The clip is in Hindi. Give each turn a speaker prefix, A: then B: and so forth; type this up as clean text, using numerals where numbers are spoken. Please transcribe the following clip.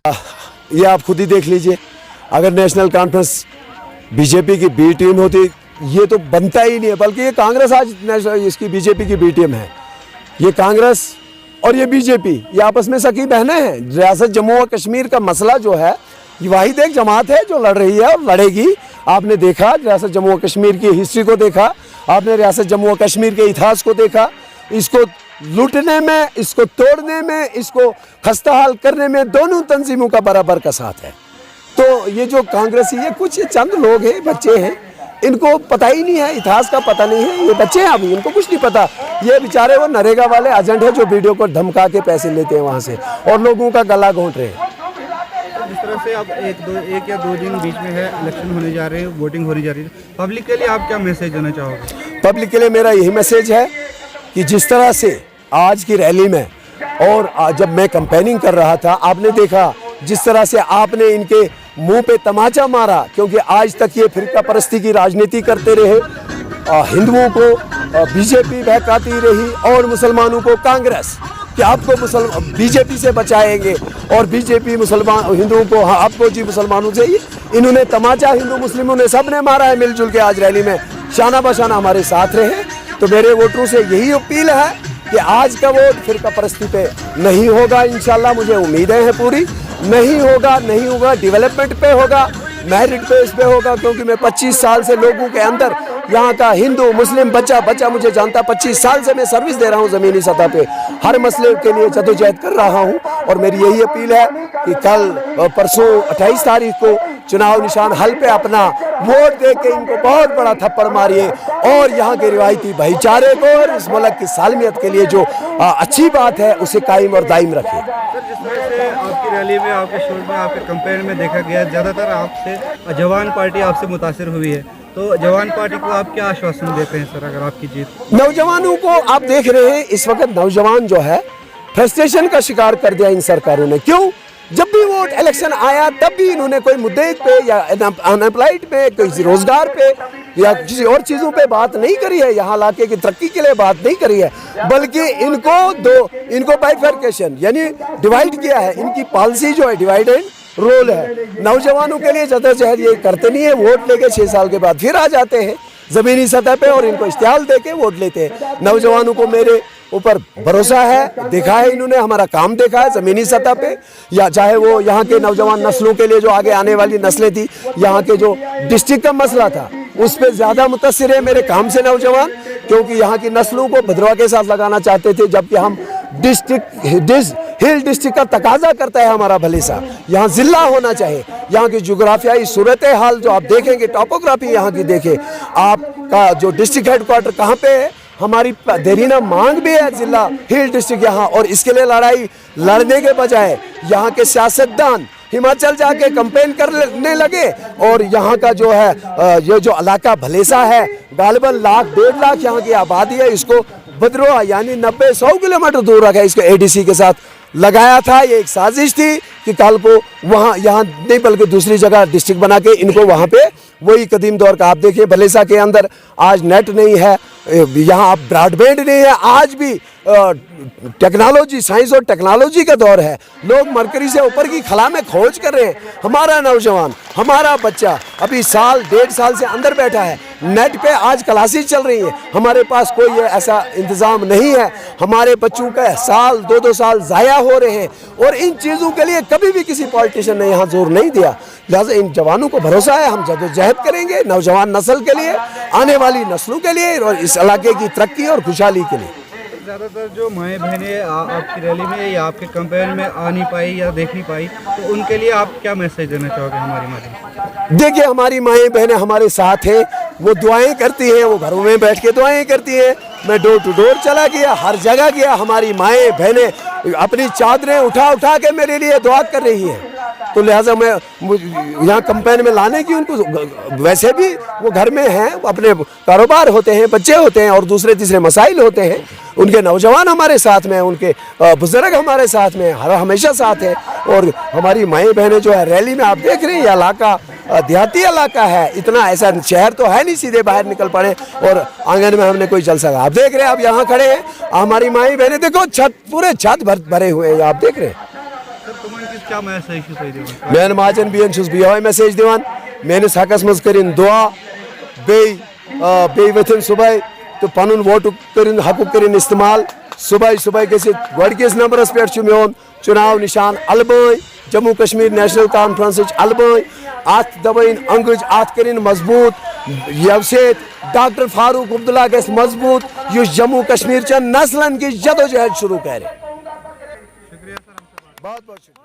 A: ये आप खुद ही देख लीजिए, अगर नेशनल कॉन्फ्रेंस बीजेपी की बी टीम होती ये तो बनता ही नहीं है, बल्कि ये कांग्रेस आज इसकी बीजेपी की बी टीम है। ये कांग्रेस और ये बीजेपी ये आपस में सगी बहनें हैं। रियासत जम्मू और कश्मीर का मसला जो है ये वाहिद एक जमात है जो लड़ रही है और लड़ेगी। आपने देखा रियासत जम्मू और कश्मीर की हिस्ट्री को देखा, आपने रियासत जम्मू और कश्मीर के इतिहास को देखा, इसको लूटने में, इसको तोड़ने में, इसको खस्ताहाल करने में दोनों तंजीमों का बराबर का साथ है। तो ये जो कांग्रेसी ये कुछ ये चंद लोग हैं, बच्चे हैं, इनको पता ही नहीं है, इतिहास का पता नहीं है, ये बच्चे हैं अभी, इनको कुछ नहीं पता। ये बेचारे वो नरेगा वाले एजेंट हैं जो वीडियो को धमका के पैसे लेते हैं वहाँ से और लोगों का गला घोंट रहे हैं।
B: जिस तरह से अब एक या दो दिन बीच में है, इलेक्शन होने जा रहे हैं, वोटिंग होने जा रही है, पब्लिक के लिए आप क्या मैसेज देना चाहोगे?
A: पब्लिक के लिए मेरा यही मैसेज है कि जिस तरह से आज की रैली में और जब मैं कैंपेनिंग कर रहा था, आपने देखा जिस तरह से आपने इनके मुंह पे तमाचा मारा, क्योंकि आज तक ये फिरका परस्ती की राजनीति करते रहे, हिंदुओं को बीजेपी बहकाती रही और मुसलमानों को कांग्रेस कि आपको बीजेपी से बचाएंगे और बीजेपी मुसलमान हिंदुओं को आपको जी मुसलमानों से ही। इन्होंने तमाचा हिंदू मुस्लिमों ने सब ने मारा है मिलजुल के आज रैली में, शाना बशाना हमारे साथ रहे। तो मेरे वोटरों से यही अपील है कि आज का वोट फिरका परस्ती पे नहीं होगा, इंशाल्लाह मुझे उम्मीदें हैं पूरी, नहीं होगा डेवलपमेंट पे होगा, मेरिट बेस पे होगा। क्योंकि मैं 25 साल से लोगों के अंदर यहाँ का हिंदू मुस्लिम बच्चा मुझे जानता, 25 साल से मैं सर्विस दे रहा हूँ ज़मीनी सतह पे, हर मसले के लिए जदोजहद कर रहा हूँ। और मेरी यही अपील है कि कल परसों 28 तारीख को चुनाव निशान हल पे अपना वोट दे के इनको बहुत बड़ा थप्पड़ मारिए और यहाँ के रिवायती भाईचारे को और इस मुल्क की सालमियत के लिए जो अच्छी बात है उसे कायम और दायम रखें।
B: जिस तरह से आपकी रैली में, आपके शोर में, आपके कैंपेन में देखा गया, ज़्यादातर आपसे जवान पार्टी आपसे मुतासिर हुई है, तो जवान पार्टी को आप क्या आश्वासन देते हैं सर अगर आपकी जीत?
A: नौजवानों को आप देख रहे हैं इस वक्त नौजवान जो है फ्रस्ट्रेशन का शिकार कर दिया इन सरकारों ने। क्यों? जब भी वोट इलेक्शन आया तब भी इन्होंने कोई मुद्दे पे या अनएम्प्लॉयड पे, किसी रोजगार पे या किसी और चीज़ों पे बात नहीं करी है, यहाँ इलाके की तरक्की के लिए बात नहीं करी है, बल्कि इनको बाइफर्केशन यानी डिवाइड किया है। इनकी पॉलिसी जो है डिवाइड एंड रोल है। नौजवानों के लिए जदोजहद ये करते नहीं है, वोट लेके 6 साल के बाद फिर आ जाते हैं ज़मीनी सतह पे और इनको इश्तिहाल दे के वोट लेते हैं। नौजवानों को मेरे ऊपर भरोसा है, देखा है इन्होंने, हमारा काम देखा है ज़मीनी सतह पे, या चाहे वो यहाँ के नौजवान नस्लों के लिए जो आगे आने वाली नस्लें थी, यहाँ के जो डिस्ट्रिक्ट का मसला था उस पर ज़्यादा मुतासिर है मेरे काम से नौजवान, क्योंकि यहाँ की नस्लों को भद्रवा के साथ लगाना चाहते थे, जबकि हम हिल डिस्ट्रिक्ट का तकाजा करता है हमारा भलेसा, यहाँ ज़िला होना चाहिए। यहाँ की जोग्राफियाई सूरत हाल जो आप देखेंगे, टोपोग्राफी यहाँ की देखें, आपका जो डिस्ट्रिक्ट हेडक्वार्टर कहाँ पे है, हमारी देरीना मांग भी है जिला हिल डिस्ट्रिक्ट यहाँ, और इसके लिए लड़ाई लड़ने के बजाय यहाँ के सियासतदान हिमाचल जाके कैंपेन करने लगे और यहाँ का जो है ये जो इलाका भलेसा है, गालिबन 1.5 लाख यहाँ की आबादी है, इसको भद्रवा यानी 90-100 किलोमीटर दूर रखा है, इसको एडीसी के साथ लगाया था। ये एक साजिश थी कि कल को वहाँ यहाँ नहीं बल्कि दूसरी जगह डिस्ट्रिक्ट बना के इनको वहाँ पे वही कदीम दौर का, आप देखिए भलेसा के अंदर आज नेट नहीं है, यहाँ अब ब्रॉडबैंड नहीं है, आज भी टेक्नोलॉजी, साइंस और टेक्नोलॉजी का दौर है, लोग मरकरी से ऊपर की खला में खोज कर रहे हैं। हमारा नौजवान, हमारा बच्चा अभी 1.5 साल से अंदर बैठा है, नेट पे आज क्लासेस चल रही हैं, हमारे पास कोई ऐसा इंतज़ाम नहीं है, हमारे बच्चों का साल 2-2 साल ज़ाया हो रहे हैं और इन चीज़ों के लिए कभी भी किसी पॉलिटिशियन ने यहाँ जोर नहीं दिया। लिहाजा इन जवानों को भरोसा है, हम जदोजहद करेंगे नौजवान नस्ल के लिए, आने वाली नस्लों के लिए और इस इलाके की तरक्की और खुशहाली के लिए।
B: ज़्यादातर जो माएँ बहनें आपकी रैली में या आपके कैंपेन में आ नहीं पाई या देख नहीं पाई, तो उनके लिए आप क्या मैसेज देना चाहोगे हमारी माध्यम?
A: देखिए, हमारी माएँ बहनें हमारे साथ हैं, वो दुआएं करती हैं, वो घरों में बैठ के दुआएं करती हैं, मैं डोर टू डोर चला गया, हर जगह गया, हमारी माएँ बहनें अपनी चादरें उठा के मेरे लिए दुआ कर रही हैं। तो लिहाजा मैं यहाँ कैंपेन में लाने की उनको, वैसे भी वो घर में हैं, अपने कारोबार होते हैं, बच्चे होते हैं और दूसरे तीसरे मसाइल होते हैं, उनके नौजवान हमारे साथ में, उनके बुजुर्ग हमारे साथ में हमेशा साथ हैं। और हमारी माएँ बहनें जो है रैली में आप देख रहे हैं, ये इलाका देहाती इलाका है, इतना ऐसा शहर तो है नहीं सीधे बाहर निकल पड़े और आंगन में हमने कोई चल सका। आप देख रहे हैं, आप यहाँ खड़े हैं, हमारी माएँ बहनें देखो, छत पूरे छत भरे हुए हैं, आप देख रहे हैं।
B: क्या मैसेज तुम दिवान
A: मैन माजन बीन यह मैसेज दिवान मेनिस हकस मज करिन दुआ बे वथिन सुबह तो पनुन वोट करिन हक करिन इस्तेमाल सुबह सुबह गसित गोडकिस नंबरस पे मोन चुनाव निशान अलबई जम्मू कश्मीर नेशनल कॉन्फ्रेंस अलबई अत दबन अंगज अत करिन मजबूत ये डॉक्टर फारूक अब्दुल्ला गस मजबूत युस जम्मू कश्मीर चन नस्लन की जदोजहद शुरू करे।
B: शुक्रिया सर, हमसे बात
A: बहुत बहुत शुक्रिया।